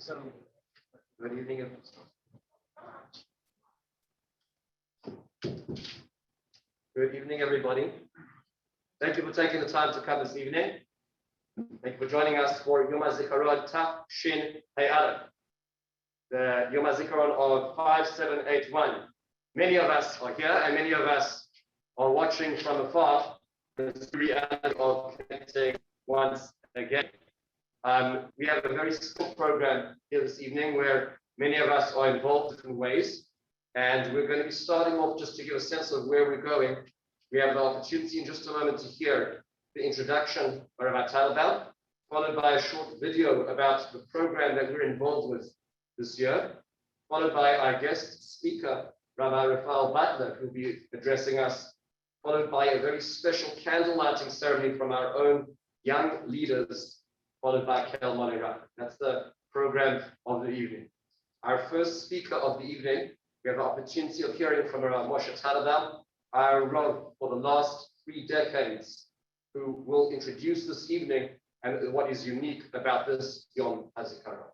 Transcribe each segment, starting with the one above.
Good evening. Good evening, everybody. Thank you for taking the time to come this evening. Thank you for joining us for Yom Hazikaron Taf Shin Hey Aleph, the Yom Hazikaron of 5781. Many of us are here, and many of us are watching from afar. The reality of connecting once again. We have a very simple program here this evening where many of us are involved in different ways. And we're going to be starting off just to give a sense of where we're going. We have the opportunity in just a moment to hear the introduction by Rabbi Raphael B, followed by a short video about the program that we're involved with this year, followed by our guest speaker, Rabbi Raphael Butler, who will be addressing us, followed by a very special candle lighting ceremony from our own young leaders, followed by Kel Monera. That's the program of the evening. Our first speaker of the evening, we have the opportunity of hearing from Rabbi Moshe Tadabel, our Rav for the last 3 decades, who will introduce this evening and what is unique about this Yom Hazikaron.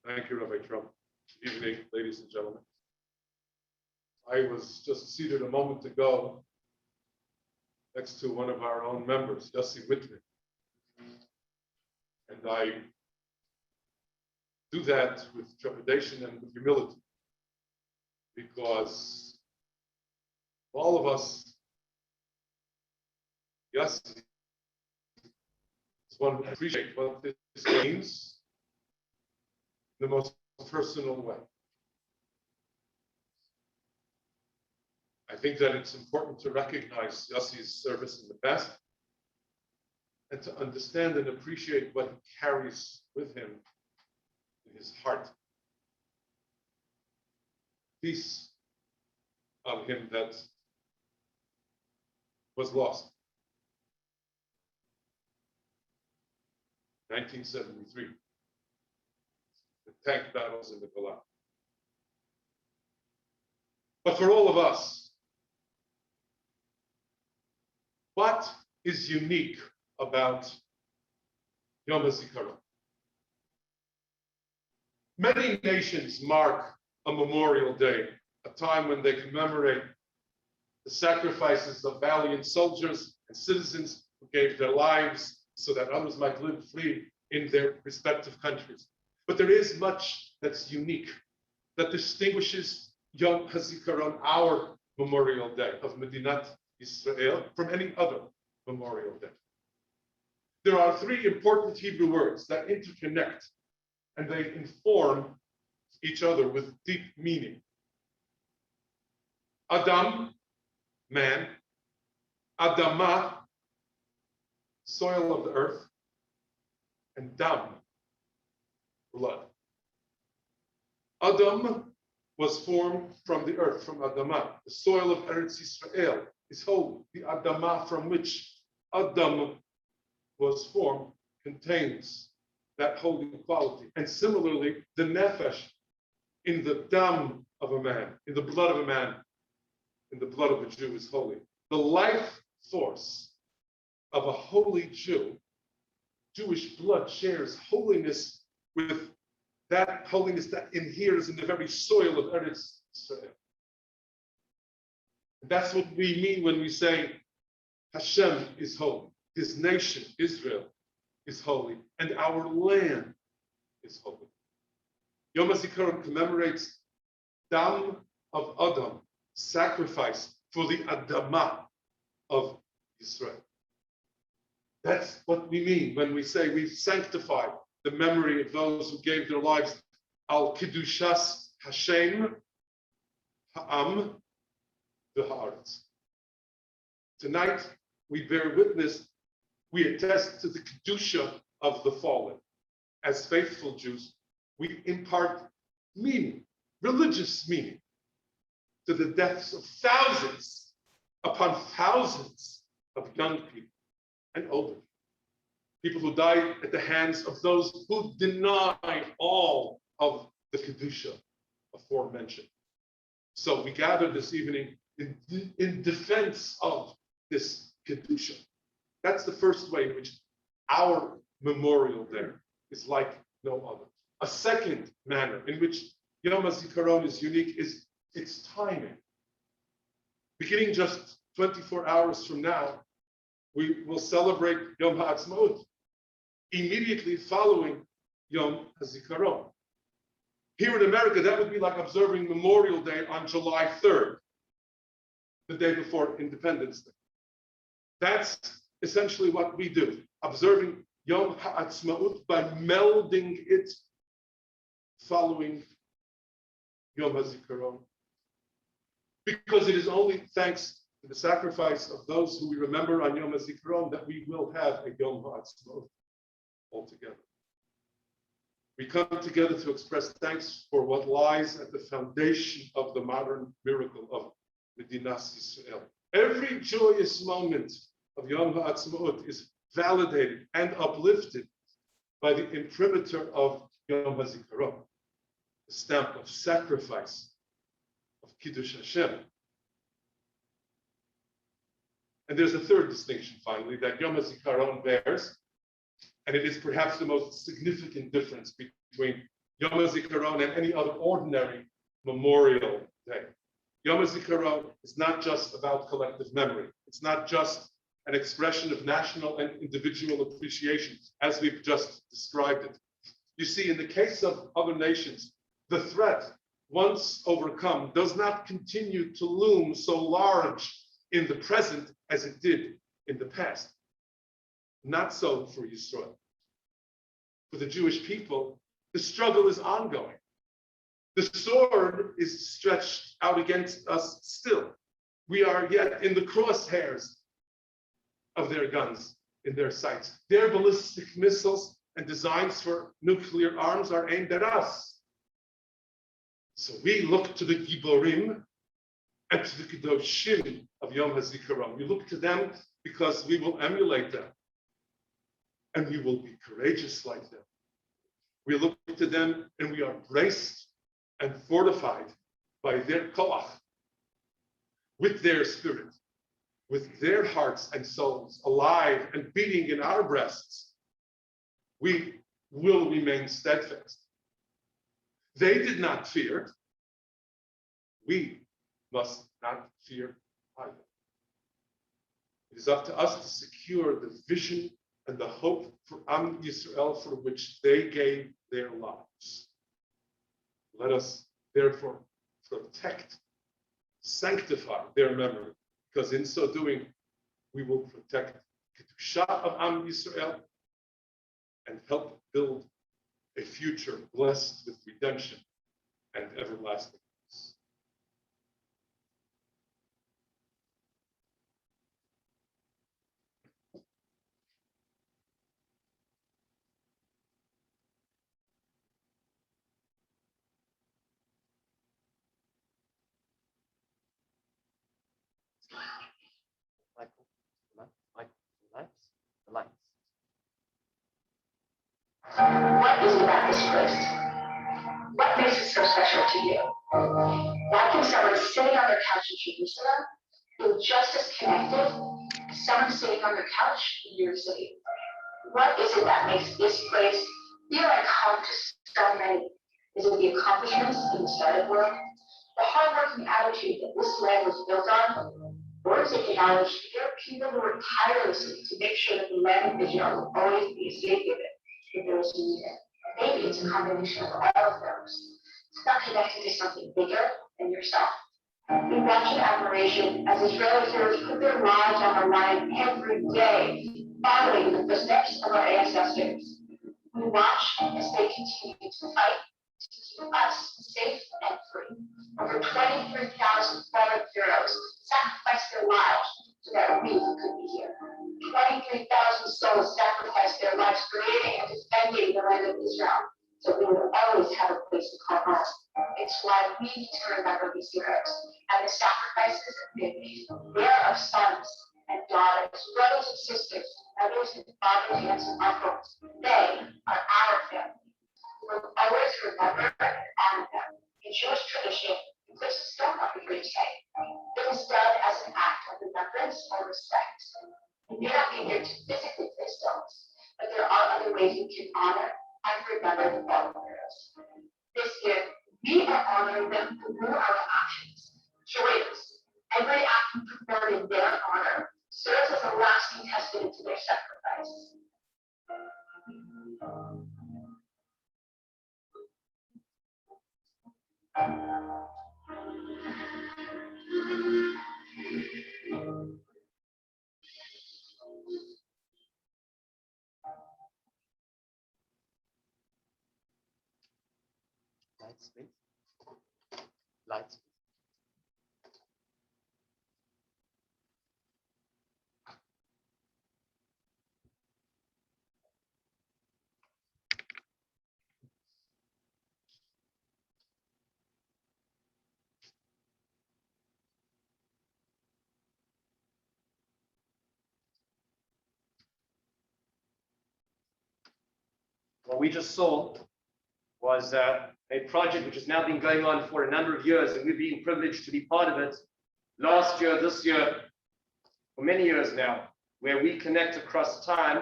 Thank you, Rabbi Trump. Good evening, ladies and gentlemen. I was just seated a moment ago next to one of our own members, Yossi Whitman. And I do that with trepidation and with humility, because all of us, Yossi, want to appreciate what this means in the most personal way. I think that it's important to recognize Yossi's service in the past and to understand and appreciate what he carries with him in his heart. Piece of him that was lost. 1973. The tank battles in the Golan. But for all of us, what is unique about Yom Hazikaron? Many nations mark a Memorial Day, a time when they commemorate the sacrifices of valiant soldiers and citizens who gave their lives so that others might live free in their respective countries. But there is much that's unique, that distinguishes Yom Hazikaron, our Memorial Day of Medinat Israel, from any other Memorial Day. There are 3 important Hebrew words that interconnect, and they inform each other with deep meaning. Adam, man; Adama, soil of the earth; and Dam, blood. Adam was formed from the earth, from Adama. The soil of Eretz Israel is holy. The Adama from which Adam was formed contains that holy quality. And similarly, the nefesh in the dam of a man, in the blood of a man, in the blood of a Jew is holy. The life force of a holy Jew, Jewish blood shares holiness with that holiness that inheres in the very soil of Eretz Israel. That's what we mean when we say Hashem is holy. His nation, Israel, is holy, and our land is holy. Yom HaZikaron commemorates Dam of Adam, sacrifice for the Adama of Israel. That's what we mean when we say we sanctify the memory of those who gave their lives al Kiddushas Hashem Ha'am v'Haaretz. Tonight, we bear witness, we attest to the Kedusha of the fallen. As faithful Jews, we impart meaning, religious meaning, to the deaths of thousands upon thousands of young people and older people who died at the hands of those who denied all of the Kedusha aforementioned. So we gather this evening in defense of this Kedusha. That's the first way in which our memorial there is like no other. A second manner in which Yom HaZikaron is unique is its timing. Beginning just 24 hours from now, we will celebrate Yom HaAtzmaut, immediately following Yom HaZikaron. Here in America, that would be like observing Memorial Day on July 3rd, the day before Independence Day. That's essentially what we do, observing Yom HaAtzmaut by melding it following Yom HaZikaron. Because it is only thanks to the sacrifice of those who we remember on Yom HaZikaron that we will have a Yom HaAtzmaut altogether. We come together to express thanks for what lies at the foundation of the modern miracle of Medinas Yisrael. Every joyous moment of Yom HaAtzmaut is validated and uplifted by the imprimatur of Yom HaZikaron, the stamp of sacrifice, of Kiddush Hashem. And there's a third distinction, finally, that Yom HaZikaron bears, and it is perhaps the most significant difference between Yom HaZikaron and any other ordinary Memorial Day. Yom HaZikaron is not just about collective memory. It's not just an expression of national and individual appreciation, as we've just described it. You see, in the case of other nations, the threat, once overcome, does not continue to loom so large in the present as it did in the past. Not so for Yisrael. For the Jewish people, the struggle is ongoing. The sword is stretched out against us still. We are yet in the crosshairs of their guns, in their sights. Their ballistic missiles and designs for nuclear arms are aimed at us. So we look to the Giborim and to the Kedoshim of Yom HaZikaron. We look to them because we will emulate them. And we will be courageous like them. We look to them and we are braced and fortified by their koach, with their spirit, with their hearts and souls alive and beating in our breasts. We will remain steadfast. They did not fear. We must not fear either. It is up to us to secure the vision and the hope for Am Yisrael for which they gave their lives. Let us therefore protect, sanctify their memory, because in so doing, we will protect Kedusha of Am Yisrael and help build a future blessed with redemption and everlasting peace. The lights. What is about this place? What makes it so special to you? Why can someone sitting on their couch in Jerusalem feel just as connected as someone sitting on their couch in New York City? What is it that makes this place feel like home to so many? Is it the accomplishments in the startup world? The hardworking attitude that this land was built on? Or is it the knowledge that there are people who work tirelessly to make sure that the land of Israel will always be a safe haven for those who need it? Maybe it's a combination of all of those. It's not connected to something bigger than yourself. We watch in admiration as Israeli heroes put their lives on the line every day, following the footsteps of our ancestors. We watch as they continue to fight to keep us safe and free. Over 23,000 fallen heroes sacrificed their lives so that we could be here. 23,000 souls sacrificed their lives creating and defending the land of Israel, so we will always have a place to call home. It's why we need to remember these heroes and the sacrifices they made. They are our sons and daughters, brothers and sisters, mothers and fathers, aunts and uncles. They are our family. We will always remember and honor them. In Jewish reverence or respect. You may not be here to physically play stones, but there are other ways you can honor and remember the fallen heroes. This year, we are honoring them through our actions. Charades, every act performed in their honor serves as a lasting testament to their sacrifice. Lights, please. Lights. What we just saw was a project which has now been going on for a number of years, and we've been privileged to be part of it last year, this year, for many years now, where we connect across time,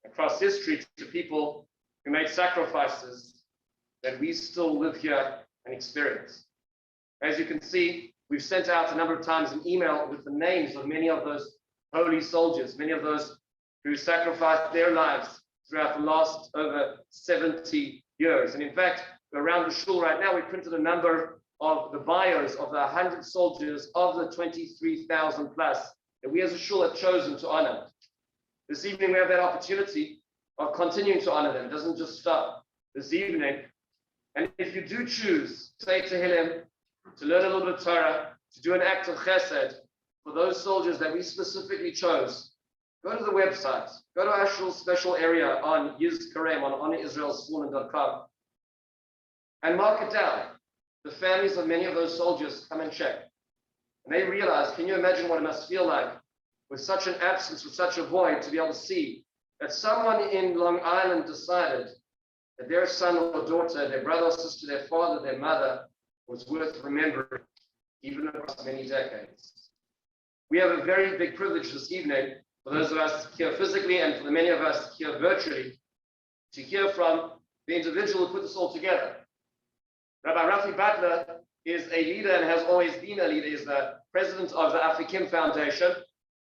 across history, to people who made sacrifices that we still live here and experience. As you can see, we've sent out a number of times an email with the names of many of those holy soldiers, many of those who sacrificed their lives throughout the last over 70 years. And in fact, around the shul right now, we printed a number of the bios of the 100 soldiers of the 23,000 plus that we as a shul have chosen to honor. This evening, we have that opportunity of continuing to honor them. It doesn't just stop this evening. And if you do choose to say Tehillim, to learn a little bit of Torah, to do an act of chesed for those soldiers that we specifically chose, go to the website, go to our shul special area on YILC on honorisraelswollen.com and mark it down. The families of many of those soldiers come and check. And they realize, can you imagine what it must feel like with such an absence, with such a void, to be able to see that someone in Long Island decided that their son or daughter, their brother or sister, their father, their mother was worth remembering, even across many decades. We have a very big privilege this evening, for those of us here physically and for the many of us here virtually, to hear from the individual who put this all together. Rabbi Raphael Butler is a leader and has always been a leader. He is the president of the Afikim Foundation,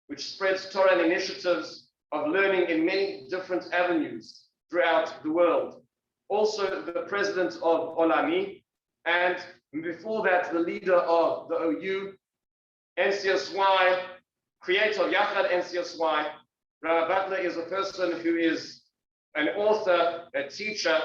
which spreads Torah and initiatives of learning in many different avenues throughout the world. Also the president of Olami, and before that, the leader of the OU, NCSY, creator of Yachad NCSY. Rabbi Butler is a person who is an author, a teacher,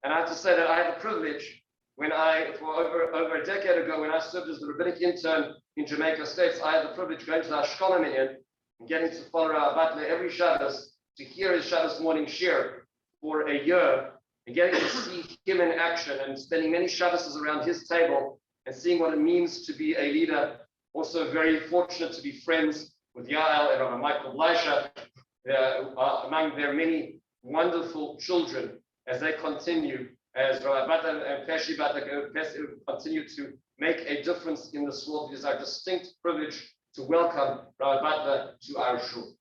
and I have to say that I had the privilege when for over a decade ago, when I served as the rabbinic intern in Jamaica States, I had the privilege going to the Ashkelon Minyan and getting to follow Rabbi Butler every Shabbos to hear his Shabbos morning shir for a year, and getting to see him in action and spending many Shabbos around his table and seeing what it means to be a leader. Also very fortunate to be friends with Yael and Rabbi Michael Bleischer, among their many wonderful children as they continue, as Rabbi Butler and Peshi Butler continue to make a difference in this world. It is our distinct privilege to welcome Rabbi Butler to our shul.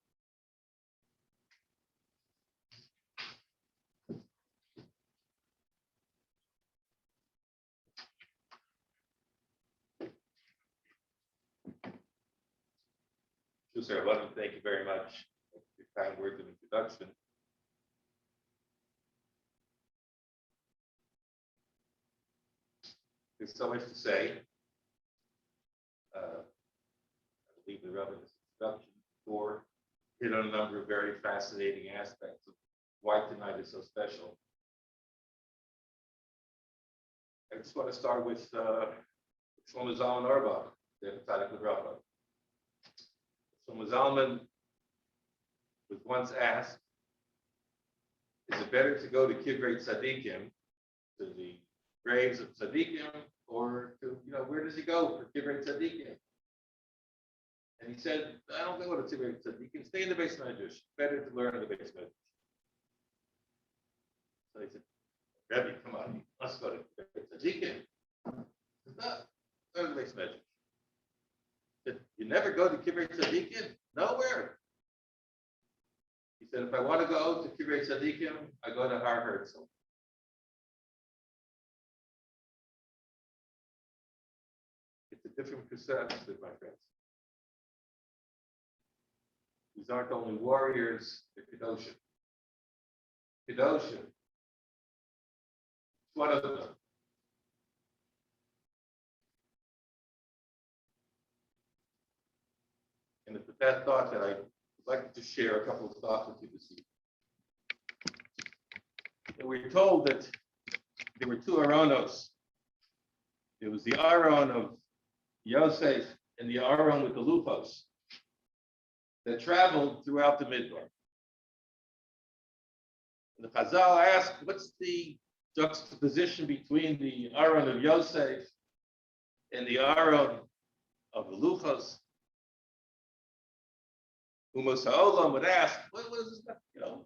Thank you very much for your kind words of introduction. There's so much to say. I believe the Rabbi's introduction before hit on a number of very fascinating aspects of why tonight is so special. I just want to start with Shlomo Zalman Auerbach, the Tzaddik L'Bracha. Shlomo Zalman was once asked, is it better to go to Kivrei Tzadikim, to the graves of Tzadikim, or to, where does he go for Kivrei Tzadikim? And he said, I don't go to Kivrei Tzadikim, stay in the Beis Medrash. Better to learn in the Beis Medrash. So he said, Rebbe, come on, let's go to Kivrei Tzadikim. He said, no, learn in the Beis Medrash. He said, you never go to Kibbutz Tzadikim? Nowhere. He said, if I want to go to Kibbutz Tzadikim, I go to Har Herzl. It's a different perspective, my friends. These aren't only warriors, they're Kedoshim. Kedoshim. One of them. And it's with that thought that I'd like to share a couple of thoughts with you this evening. And we're told that there were two Aronos. There was the Aron of Yosef and the Aron with the Luchos that traveled throughout the Midbar. And the Chazal asked, what's the juxtaposition between the Aron of Yosef and the Aron of the Luchos? Umos Ha'olam would ask, what is this? You know,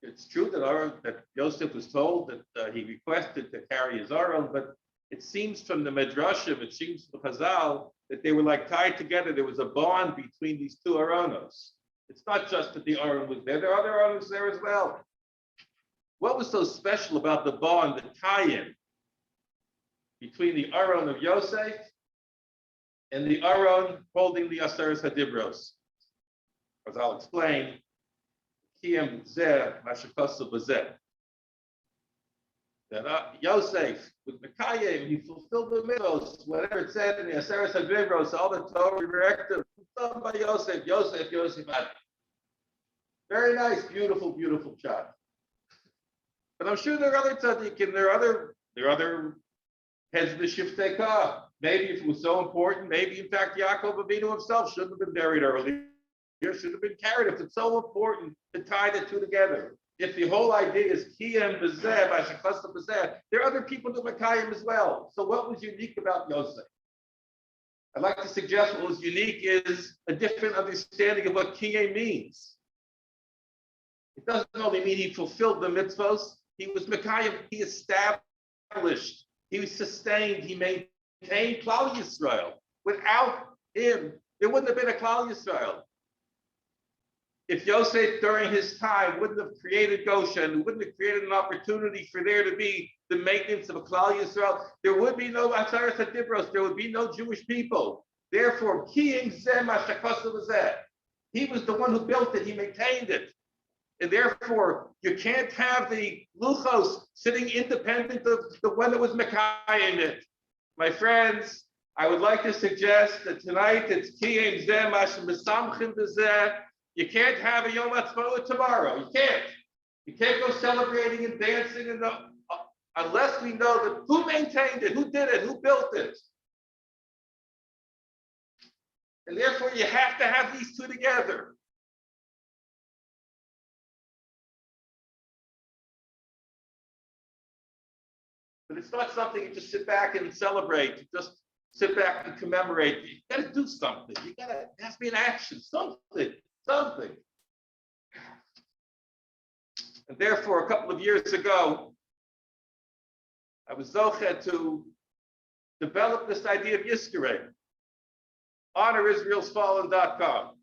it's true that Yosef was told that he requested to carry his Aron, but it seems from the Midrashim, it seems from Chazal, that they were like tied together. There was a bond between these two Aronos. It's not just that the Aron was there. There are other Aronos there as well. What was so special about the bond, the tie-in between the Aron of Yosef and the Aron holding the Aseres HaDibros? As I'll explain, Kiyem Zeh Mashikosu B'Zeh. That Yosef, with Mekayim, he fulfilled the mitzvos, whatever it said in the Aseres HaDibros, all the Torah directives, done by Yosef, Yosef. Very nice, beautiful, beautiful child. But I'm sure there are other tzaddikim, there are other heads of the Shiftei Kah. Maybe if it was so important, maybe in fact Yaakov Avinu himself shouldn't have been buried earlier. Should have been carried if it's so important to tie the two together. If the whole idea is Kiyem B'Zeh, B'Shechasta B'Zeh, there are other people that Makayim as well. So what was unique about Yosef? I'd like to suggest what was unique is a different understanding of what Kiyem means. It doesn't only mean he fulfilled the mitzvos, he was Makayim, he established, he sustained, he maintained Klal Yisrael. Without him, there wouldn't have been a Klal Yisrael. If Yosef during his time wouldn't have created Goshen, wouldn't have created an opportunity for there to be the maintenance of a Klal Yisrael, there would be no Aseres HaDibros, there would be no Jewish people. Therefore, Kiyem Zeh Mashikosu B'Zeh. He was the one who built it, he maintained it. And therefore, you can't have the Luchos sitting independent of the one that was Mekayim in it. My friends, I would like to suggest that tonight it's Kiyem Zeh Mashikosu B'Zeh. You can't have a Yom Ha'atzmaut tomorrow. You can't. You can't go celebrating and dancing unless we know that who maintained it, who did it, who built it. And therefore, you have to have these two together. But it's not something you just sit back and celebrate. You just sit back and commemorate. You got to do something. There has to be an action, something. And therefore, a couple of years ago, I was zochet to develop this idea of Yizkarei. HonorIsrael'sFallen.com.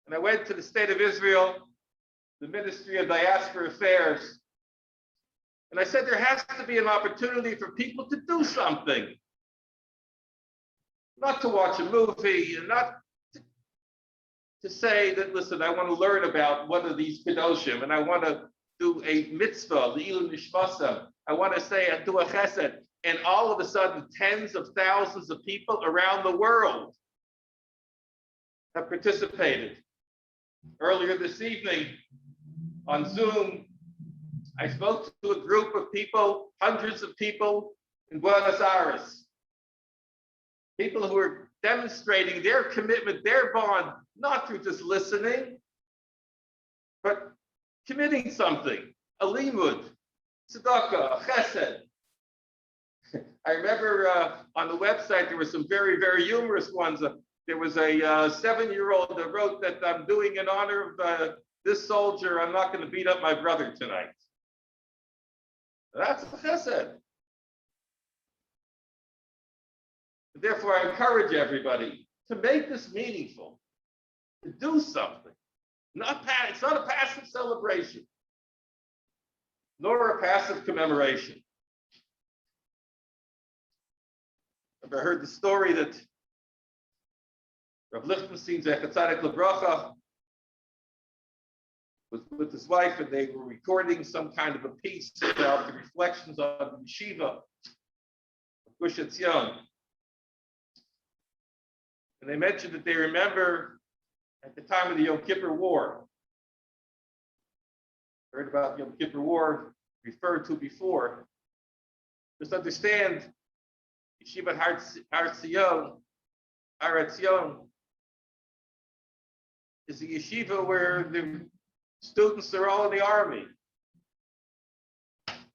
And I went to the state of Israel, the Ministry of Diaspora Affairs, and I said there has to be an opportunity for people to do something. Not to watch a movie, and not to say that, listen, I want to learn about one of these Kedoshim, and I want to do a mitzvah, the Ilu Nishmasam. I want to say, I do a chesed. And all of a sudden, tens of thousands of people around the world have participated. Earlier this evening, on Zoom, I spoke to a group of people, hundreds of people in Buenos Aires. People who are demonstrating their commitment, their bond, not through just listening, but committing something, a limud, tzedakah, chesed. I remember on the website, there were some very, very humorous ones. There was a 7-year-old that wrote that I'm doing in honor of this soldier, I'm not going to beat up my brother tonight. That's chesed. Therefore, I encourage everybody to make this meaningful, to do something. It's not a passive celebration, nor a passive commemoration. I've heard the story that Rav Lichtenstein Zecher Tzadik Lebracha was with his wife, and they were recording some kind of a piece about the reflections on the yeshiva of Gush Etzion. And they mentioned that they remember at the time of the Yom Kippur War. Heard about the Yom Kippur War referred to before. Just understand, Yeshiva Har Etzion is a yeshiva where the students are all in the army.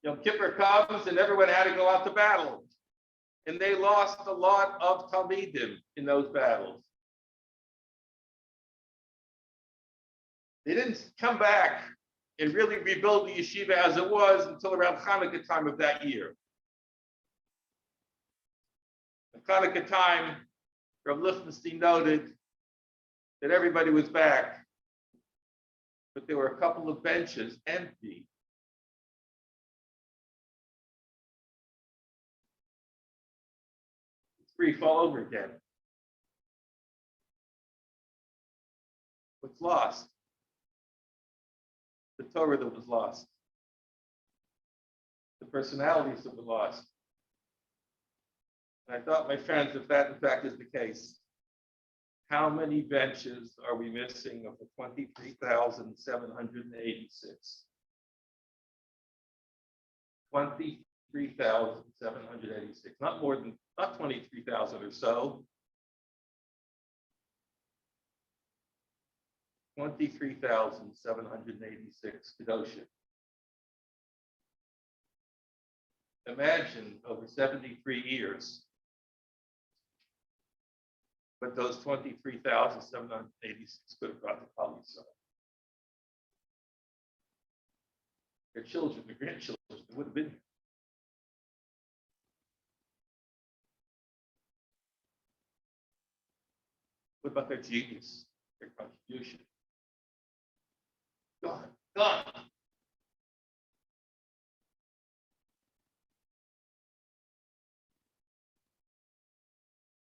Yom Kippur comes and everyone had to go out to battle. And they lost a lot of Talmidim in those battles. They didn't come back and really rebuild the yeshiva as it was until around Hanukkah time of that year. At Hanukkah time, Rav Lichtenstein noted that everybody was back, but there were a couple of benches empty. It's brief all over again. What's lost? The Torah that was lost. The personalities that were lost. And I thought, my friends, if that in fact is the case, how many benches are we missing of the 23,786? 23,786, not 23,000 or so. 23,786 Kedoshim. Imagine over 73 years what those 23,786 could have brought to Klal Yisrael. Their children, their grandchildren would have been here. What about their genius, their contribution? Gone, gone.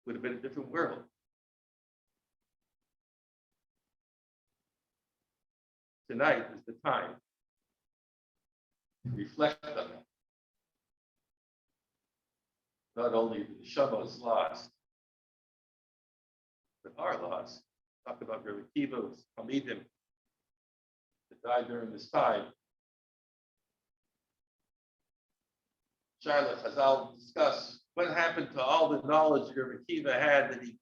Would have been a different world. Tonight is the time to reflect on that. Not only the neshama is lost, but our loss. Talk about Rabbi Akiva's Talmidim that died during this time. Charlotte Chazal discuss what happened to all the knowledge Rabbi Akiva had that he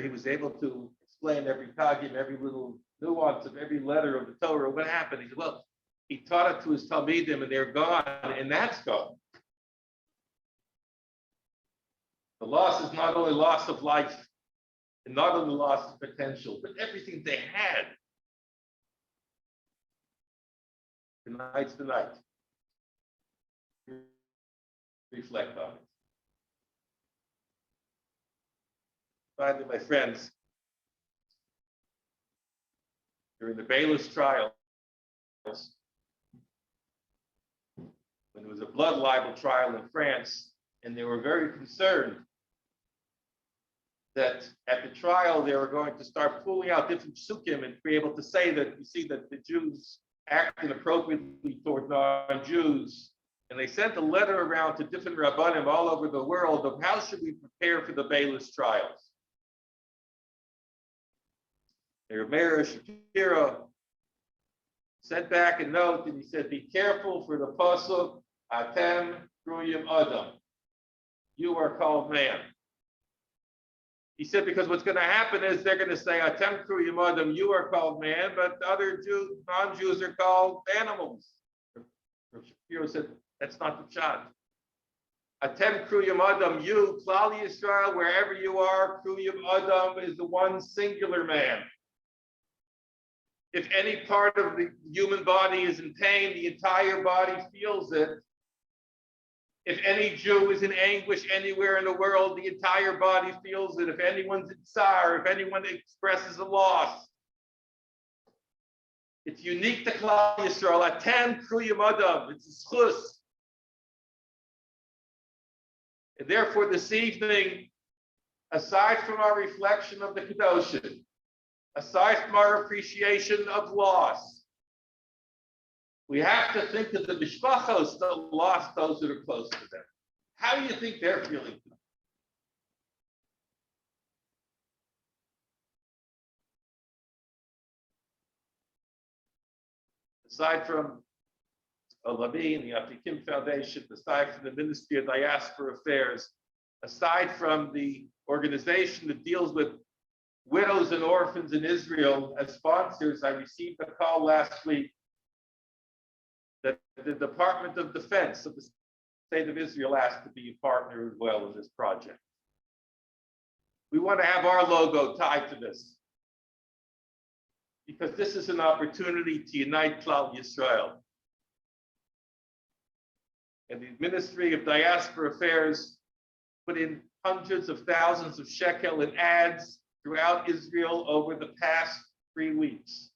was able to explain every tagim, every little nuance of every letter of the Torah. What happened? He said, well, he taught it to his Talmidim and they're gone, and that's gone. The loss is not only loss of life, and not only loss of potential, but everything they had. Tonight's the night. Reflect on it. Finally, my friends, during the Bayless trials, when there was a blood libel trial in France, and they were very concerned that at the trial they were going to start pulling out different psukim and be able to say that you see that the Jews acted appropriately toward non-Jews. And they sent a letter around to different rabbanim all over the world of how should we prepare for the Bayless trials. Their Mayor Shapiro sent back a note and he said, be careful for the pasuk, Atem Kruyim Adam. You are called man. He said, because what's going to happen is they're going to say, Atem Kruyim Adam, you are called man, but other Jews, non-Jews are called animals. Shapiro said, that's not the shot. Atem Kruyim Adam, you, Klal Yisrael, wherever you are, Kruyim Adam is the one singular man. If any part of the human body is in pain, the entire body feels it. If any Jew is in anguish anywhere in the world, the entire body feels it. If anyone's in tsar, if anyone expresses a loss, it's unique to Klal Yisrael. Atem kriyim adav. It's a schus. And therefore, this evening, aside from our reflection of the Kedoshim, aside from our appreciation of loss, we have to think of the mishpachos that lost those that are close to them. How do you think they're feeling? Aside from Rabbi and the Afikim Foundation, aside from the Ministry of Diaspora Affairs, aside from the organization that deals with widows and orphans in Israel as sponsors, I received a call last week that the Department of Defense of the State of Israel asked to be a partner as well in this project. We want to have our logo tied to this, because this is an opportunity to unite Klal Yisrael. And the Ministry of Diaspora Affairs put in hundreds of thousands of shekel in ads throughout Israel over the past 3 weeks.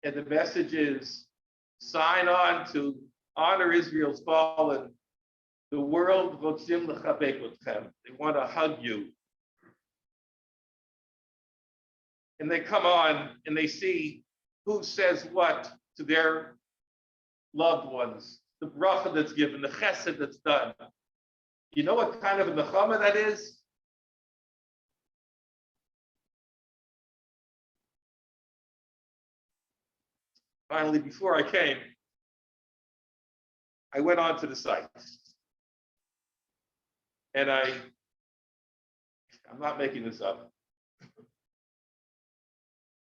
And the message is, sign on to honor Israel's fallen. The world רוצים לחבק אתכם. They want to hug you. And they come on and they see who says what to their loved ones, the bracha that's given, the chesed that's done. You know what kind of a nechama that is? Finally, before I came, I went onto the site. And I'm not making this up.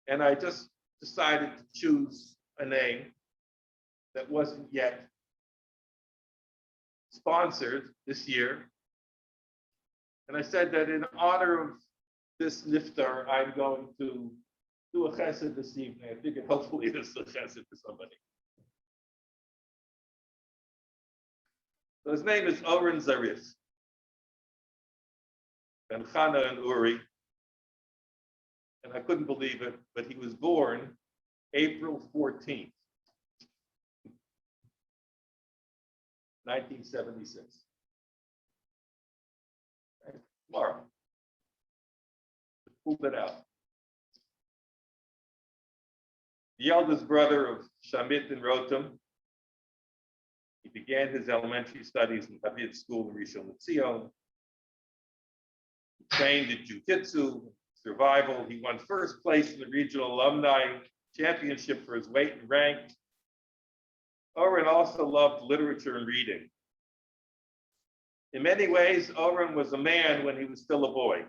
And I just decided to choose a name that wasn't yet sponsored this year. And I said that in honor of this niftar, I'm going to do a chesed this evening. I figured hopefully this is a chesed for somebody. So his name is Oren Zarif, Ben Chana and Uri. And I couldn't believe it, but he was born April 14th, 1976. Right? Tomorrow. Pulled it out. The eldest brother of Shamit and Rotem. He began his elementary studies in Havid School in Rishon LeZion. He trained in jiu-jitsu, survival. He won first place in the regional alumni championship for his weight and rank. Oren also loved literature and reading. In many ways, Oren was a man when he was still a boy.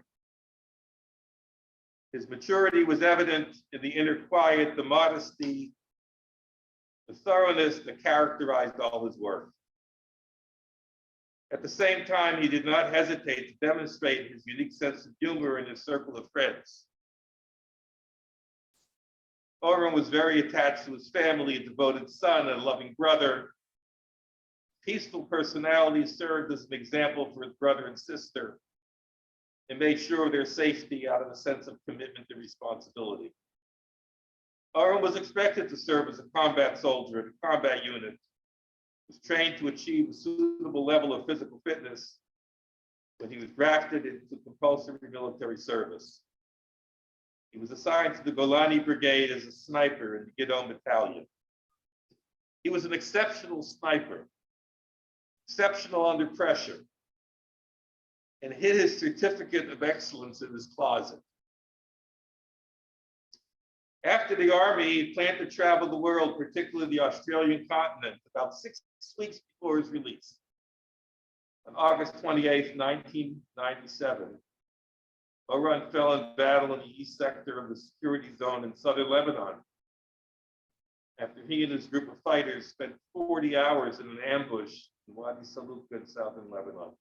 His maturity was evident in the inner quiet, the modesty, the thoroughness that characterized all his work. At the same time, he did not hesitate to demonstrate his unique sense of humor in his circle of friends. Oren was very attached to his family, a devoted son, and a loving brother. Peaceful personality served as an example for his brother and sister and made sure of their safety out of a sense of commitment and responsibility. Oren was expected to serve as a combat soldier in a combat unit. He was trained to achieve a suitable level of physical fitness when he was drafted into compulsory military service. He was assigned to the Golani Brigade as a sniper in the Gidon Battalion. He was an exceptional sniper, exceptional under pressure, and hid his certificate of excellence in his closet. After the army, he planned to travel the world, particularly the Australian continent, about 6 weeks before his release. On August 28, 1997, Oren fell in battle in the east sector of the security zone in southern Lebanon, after he and his group of fighters spent 40 hours in an ambush in Wadi Saluka in southern Lebanon.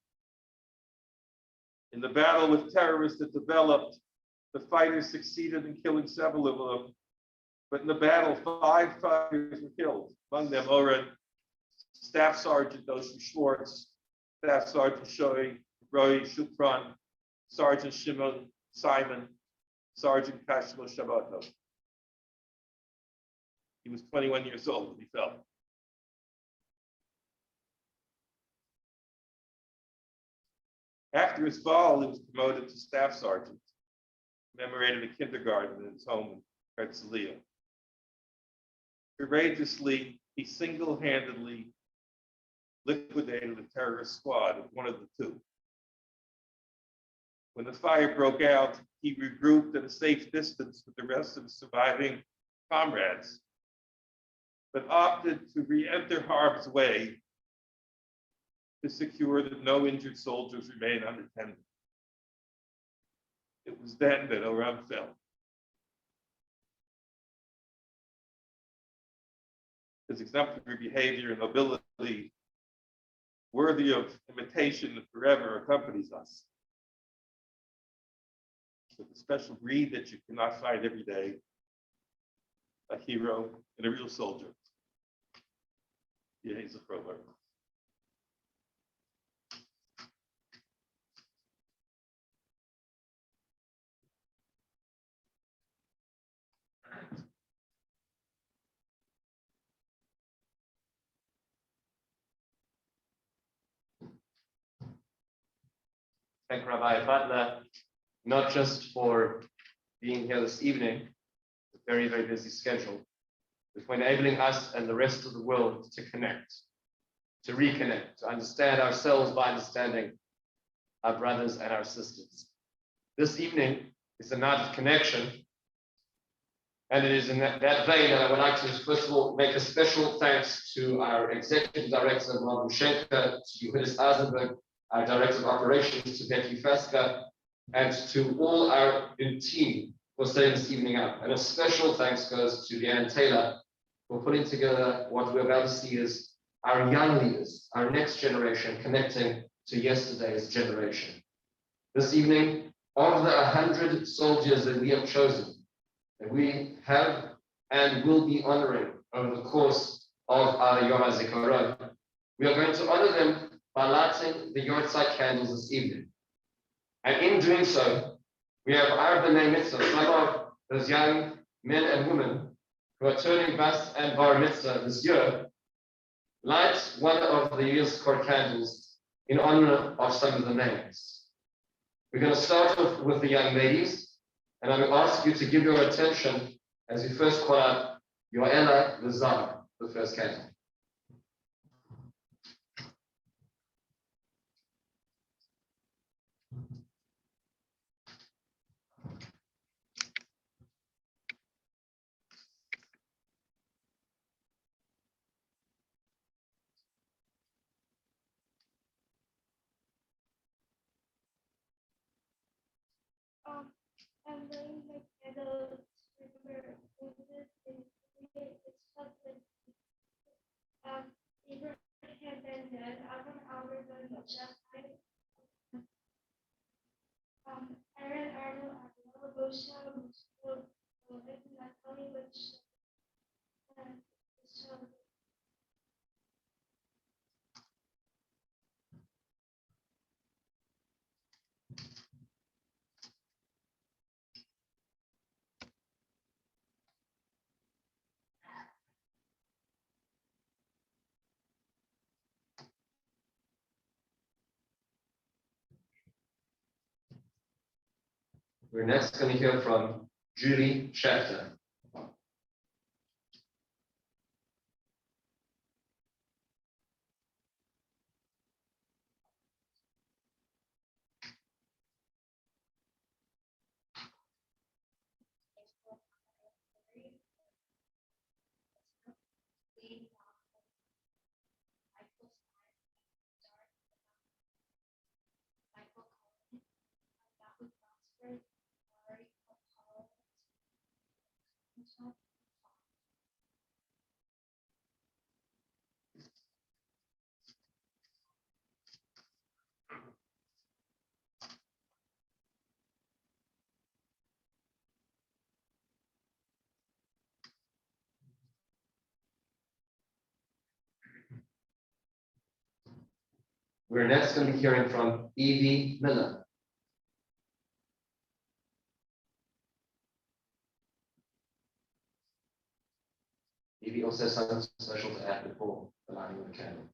In the battle with terrorists that developed, the fighters succeeded in killing several of them, but in the battle, 5 fighters were killed, among them Oren, Staff Sergeant Oshie Schwartz, Staff Sergeant Roy Shukran, Sergeant Shimon Simon, Sergeant Kashlo Shabbato. He was 21 years old when he fell. After his fall, he was promoted to Staff Sergeant, commemorated a kindergarten in his home in Herzliya. Courageously, he single-handedly liquidated a terrorist squad of one of the two. When the fire broke out, he regrouped at a safe distance with the rest of the surviving comrades, but opted to re-enter harm's way to secure that no injured soldiers remain unattended. It was then that Oram fell. His exemplary behavior and nobility, worthy of imitation, forever accompanies us. With a special breed that you cannot find every day, a hero and a real soldier. Yeah, he's a pro. Thank Rabbi Butler, not just for being here this evening, a very, very busy schedule, but for enabling us and the rest of the world to connect, to reconnect, to understand ourselves by understanding our brothers and our sisters. This evening is a night of connection, and it is in that vein that I would like to, first of all, make a special thanks to our Executive Director, Martin Schenker, to Yuhidis Eisenberg, our Director of Operations, to Becky Feska, and to all our team for setting this evening up. And a special thanks goes to Leanne Taylor for putting together what we're about to see as our young leaders, our next generation, connecting to yesterday's generation. This evening, of the 100 soldiers that we have chosen, that we have and will be honoring over the course of our Yom Hazikaron, we are going to honor them by lighting the Yortzeit candles this evening. And in doing so, we have our B'nai Mitzvah, some of those young men and women who are turning Bas and Bar Mitzvah this year, light one of the YILC candles in honor of some of the names. We're going to start off with the young ladies, and I'm going to ask you to give your attention as we first call out Yoela Lazar, the first candle. I'm laying my candles, remember Moses and it's husband. Abraham and then Adam Alberton of Sheffield. Aaron Arnold, Abdullah Bosha, Mustafa, and Natalie, which We're next going to hear from Julie Schechter. We're next going to be hearing from Evie Miller. Evie also has something special to add before the lighting of the candle.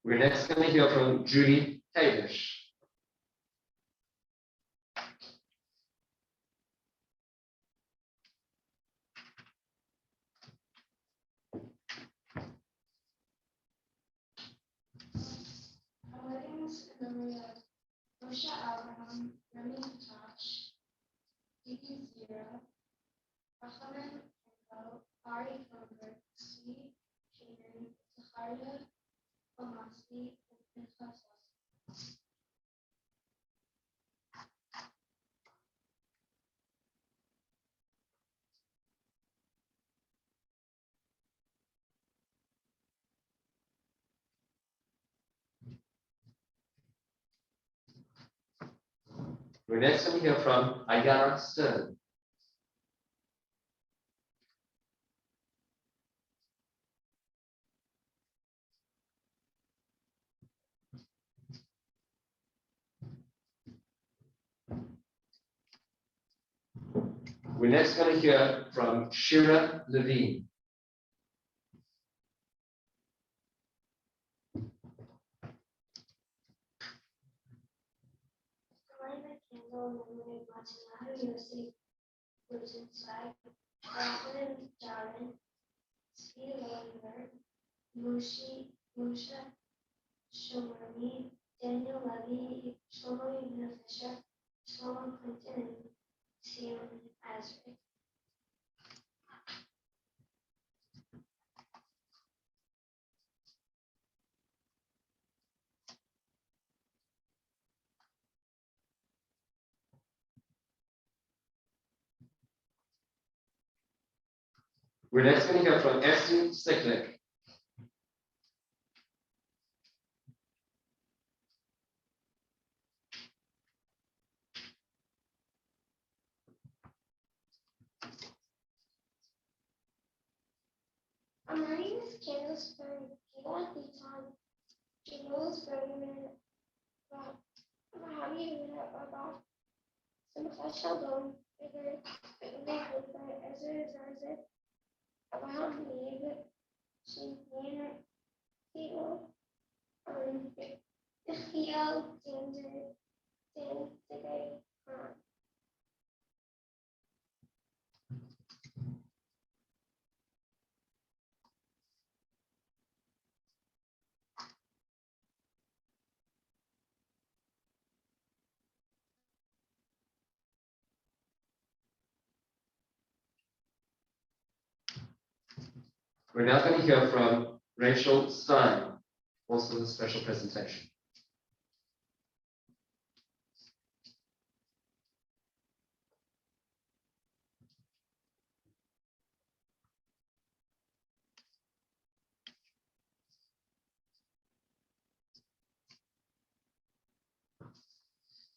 We're next going to hear from Julie Kadish. Our weddings in memory of Moshe Abraham, Remy Tosh, Diki Zira, Rachaman Kendall, Ari Filbert, Sweet, Kaden, Zacharia, Omasi, and Pinchas. We're next going to hear from Ayara Stern. We're next going to hear from Shira Levine. Light a candle in memory of Matanahu Yosef, Rosenzweig, Rachman Jarin, Tzvi Lowenberg, Moshe Shomermi, Daniel Levy, Shlomo Yevina Fisher, Shlomo Clinton, and Sion Azri. We're next going to hear from Esti Siklik. I'm writing this candle's burning. Candle at the time. Candle is burning. But how do you do that? About some Shalom, figure, Ezra, about me, she can feel, feel, today. We're now going to hear from Rachel Stein, also a special presentation.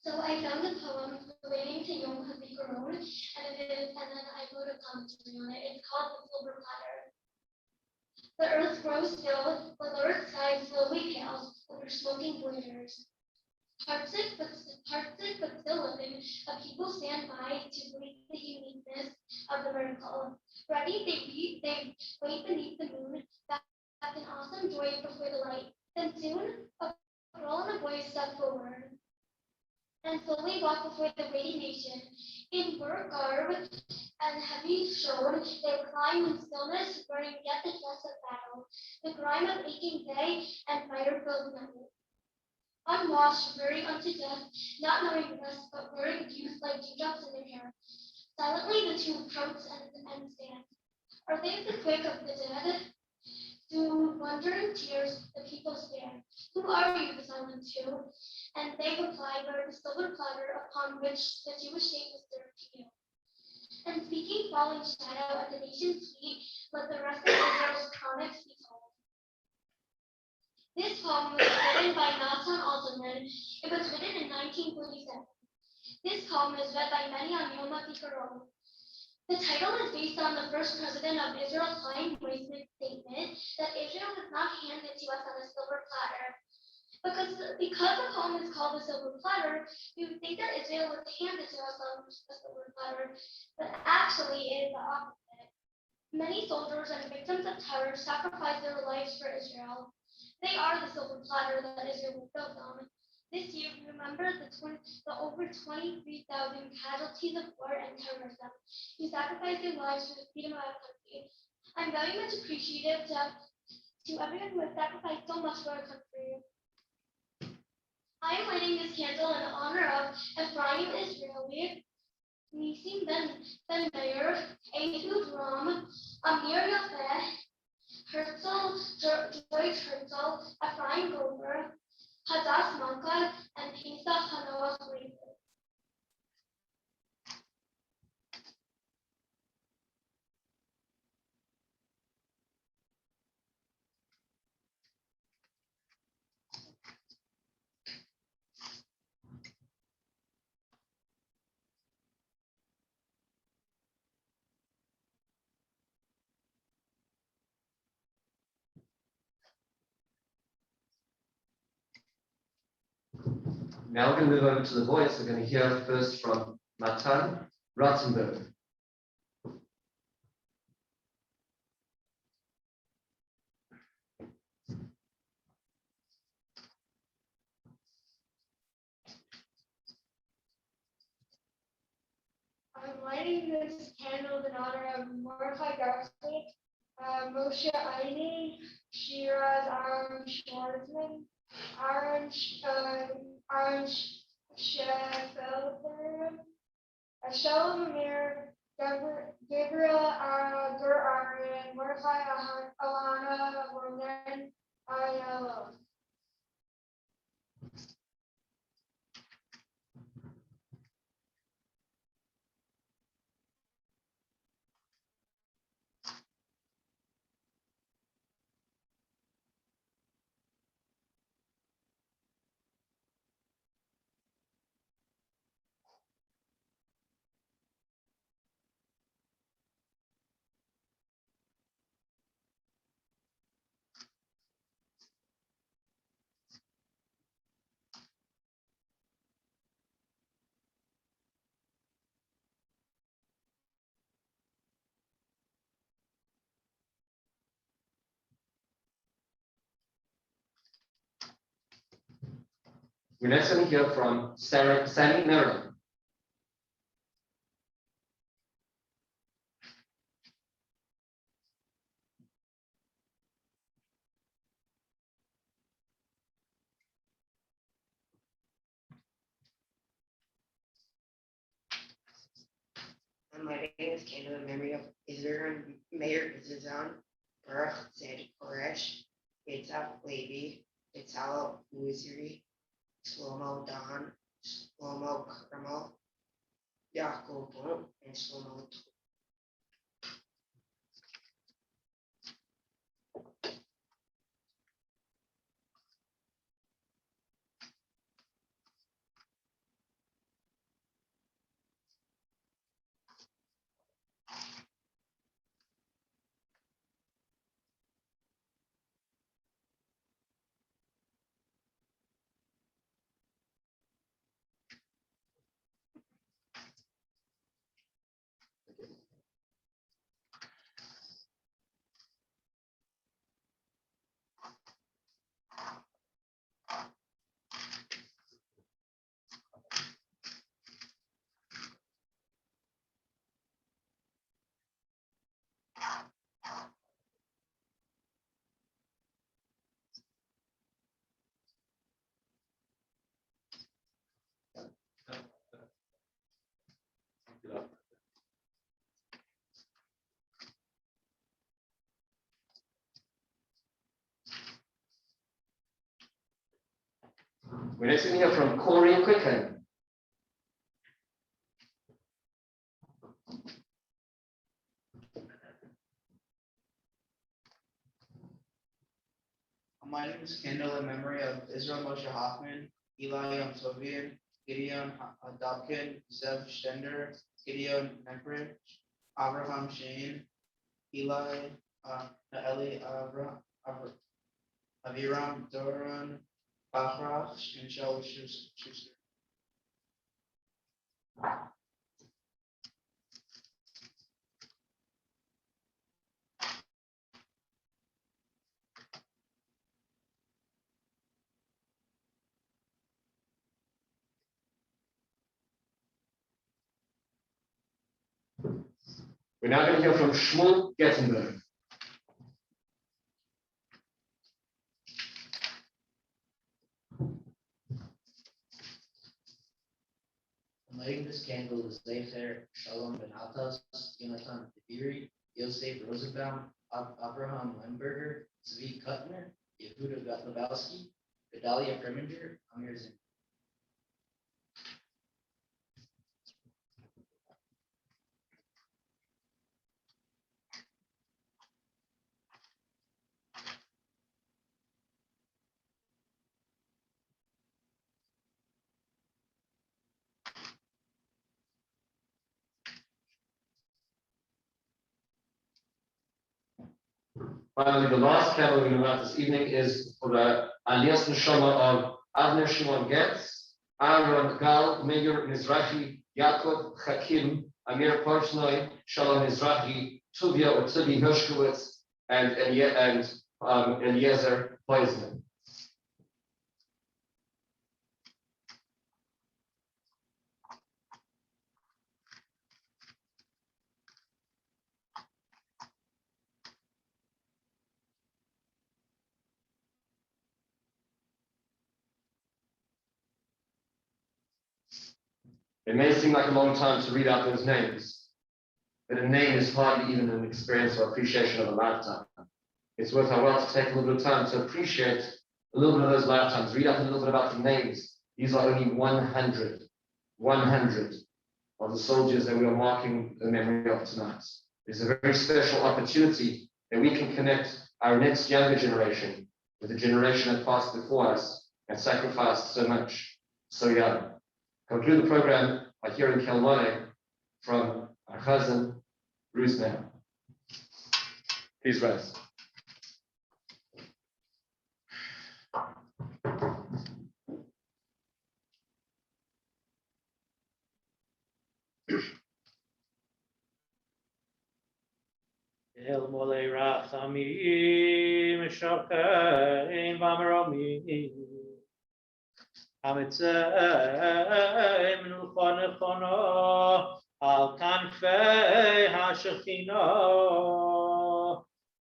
So I found a poem relating to Yom Hazikaron, and then I wrote a commentary on it. It's called the Silver Platter. The earth grows still, the lurid sky slowly pales over smoking boilers. Heartsick but still living, a people stand by to wait the uniqueness of the miracle. Ready, they wait beneath the moon, back in awesome joy before the light. Then soon, a girl and a boy step forward and slowly walk before the waiting nation. In work garb and heavy shod, they climb in stillness, wearing yet the dress of battle, the grime of aching day and fire-filled night. Unwashed, weary unto death, not knowing rest, but wearing youth like dewdrops in their hair. Silently the two approach and stand. Are they the quick of the dead? Through wondering tears, the people stare. Who are you, the silent two? And they reply, we're the silver platter upon which the Jewish state was served to you. And speaking falling shadow at the nation's feet, let the rest of Israel's chronics be told. This poem was written by Nathan Alderman. It was written in 1947. This poem is read by many on Yom Hazikaron. The title is based on the first president of Israel, Chaim Weizmann's statement that Israel was not handed to us on a silver platter. Because the poem is called the silver platter, you would think that Israel was handed to us on a silver platter, but actually it is the opposite. Many soldiers and victims of terror sacrificed their lives for Israel. They are the silver platter that Israel was built on. This year, we remember the over 23,000 casualties of war and terrorism who sacrificed their lives for the freedom of our country. I'm very much appreciative to everyone who has sacrificed so much for our country. I am lighting this candle in honor of Ephraim Israeli, Nisim Ben Meir, Ehud Ram, Amir Yafeh, Joyce Herzl, Ephraim Goldberg, Hadas Manka, and Pesach Hanoah Reaper. Now we're going to move over to the voice. We're going to hear first from Matan Ratzenberg. I'm lighting this candle in honor of Mordechai Garfield, Moshe Aini, Shiraz Aaron Schwarzman, Aaron Shefelder, Shalom Amir, Gabriel Gur Aaron, Mordechai Alana, Ronan Ayala. We're next going to hear from Sammy Merrill. I'm lighting this candle in memory of Israel Mayor Izazan, Baruch Zed Koresh, Yitzhak Levi, Yitzhak Uziri, Shlomo Don, Shlomo Kermel, Yaakov Boom, and Shlomo Tov. We're next going to hear from Corey Quicken. My name is Kendall in memory of Israel Moshe Hoffman, Eli Yom Sovian, Gideon Dobkin, Zev Stender, Gideon Nekrit, Abraham Shane, Eli Eli Aviram Doran, Bachrach, and Shel Schuster. We're now going to hear from Shmuel Gettenberg. Lighting this candle is Zecher Shalom Ben Atas, Jonathan Tibiri, Yosef Rosenbaum, Abraham Lemberger, Zvi Kuttner, Yehuda Gatlabowski, Gedalia Preminger, Amir Zin. Finally, the last candle we're going to have this evening is for the Aliyas Neshama of Avner Shimon Getz, Aaron Gal, Meir Mizrahi, Yaakov Chakim, Amir Parshnoi, Shalom Mizrahi, Tuvia or Tzubi Hershkowitz, and Eliezer Poisman. It may seem like a long time to read out those names, but a name is hardly even an experience or appreciation of a lifetime. It's worth our while to take a little bit of time to appreciate a little bit of those lifetimes, read out a little bit about the names. These are only 100 of the soldiers that we are marking the memory of tonight. It's a very special opportunity that we can connect our next younger generation with the generation that passed before us and sacrificed so much, so young. Conclude the program by hearing Kelmane from our cousin, Bruce Mann. Please rise. El Mole Rachamim Shochein V'Amaromim Hamitzei Menucha Nechona Al Kanfei HaShechina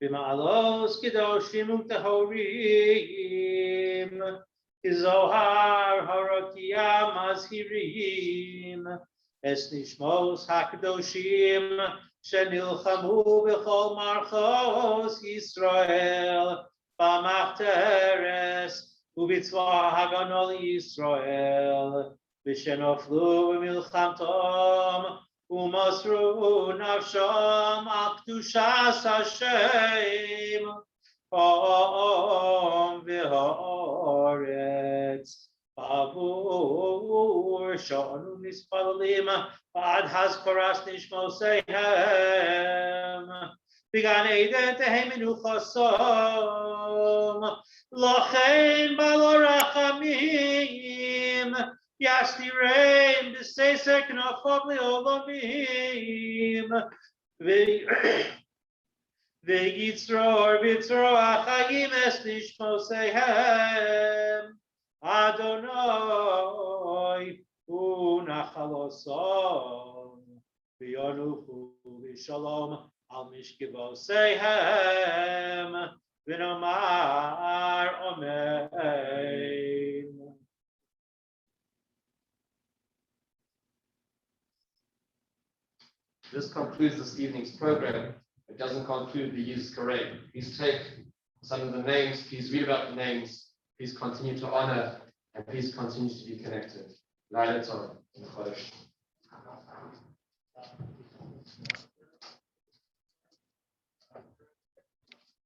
B'Ma'alos Kedoshim U'Tehorim Kizohar Harakia Mazhirim Es Nishmos HaKadoshim Shenilchamu b'chol marchos Yisrael b'machteres u'b'tzvah haganol Yisrael v'shenoflu b'milchamtom u'mosru nafsham al k'dushas Hashem ha'om v'ha'aretz Avur shanu nispalalim Bad Hazikaras Nishmoseihem Bigan Eden Tehem Menuchasom Lochein Balo Rachamim Yashti Reim B'Seiser Knofov Leolovim V'Yitzror B'Yitzror Achayim Es Nishmoseihem Adonai Unachalosom V'yonuchu V'shalom Al Mishkivoseihem V'nomar Amen. This concludes this evening's program. It doesn't conclude the YILC. Please take some of the names, please read about the names, please continue to honor and please continue to be connected. Laila Tov in the Chodesh.